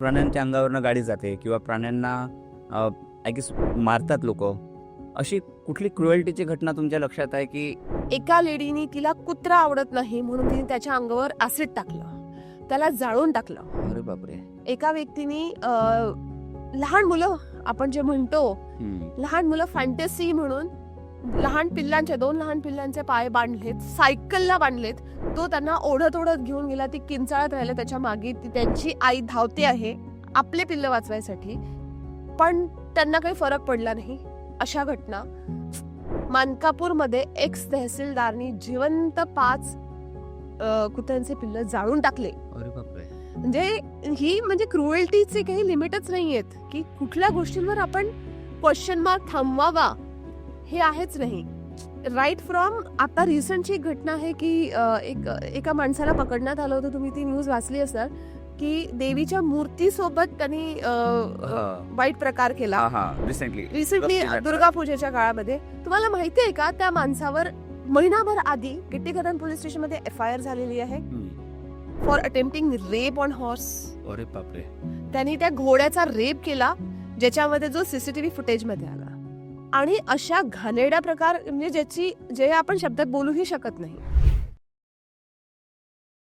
प्राण्यांच्या अंगावरनं गाडी जाते किंवा प्राण्यांना आय गेस मारतात लोक, अशी कुठली क्रुएल्टीची घटना तुमच्या लक्षात आहे की? एका लेडीनी तिला कुत्रा आवडत नाही म्हणून तिने त्याच्या अंगावर ऍसिड टाकलं, त्याला जाळून टाकलं. अरे बापरे. एका व्यक्तीने लहान मुलं, आपण जे म्हणतो लहान मुलं फॅन्टसी म्हणून दोन लहान पिल्लांचे पाय बांधलेत, सायकलला बांधलेत, तो त्यांना ओढत ओढत घेऊन गेला, ती किंचाळत राहिला त्याच्या मागे, त्यांची आई धावते आहे आपले पिल्लं वाचवायसाठी, पण त्यांना काही फरक पडला नाही. अशा घटना. मानकापूरमध्ये एक्स तहसीलदारनी जिवंत 5 कुत्र्यांचे पिल्लं जाळून टाकले. अरे बापरे. म्हणजे क्रुएल्टीचे काही लिमिटच नाहीयेत की कुठल्या गोष्टींवर आपण क्वेश्चन मार्क थांबवावा, हे आहेच नाही. राईट फ्रॉम आता रिसेंटची एक घटना आहे की एका माणसाला पकडण्यात आलं होतं, तुम्ही ती न्यूज वाचली असणार, की देवीच्या मूर्तीसोबत त्यांनी वाईट प्रकार केला रिसेंटली दुर्गा पूजेच्या काळामध्ये. तुम्हाला माहिती आहे का, त्या माणसावर महिनाभर आधी गिट्टीकरण पोलीस स्टेशन मध्ये FIR झालेली आहे for attempting rape on horse. अरे बापरे. त्यांनी त्या घोड्याचा रेप केला, ज्याच्यामध्ये जो CCTV फुटेज मध्ये आला. आणि अशा घाणेरड्या प्रकार म्हणजे जे आपण शब्दात बोलूही शकत नाही.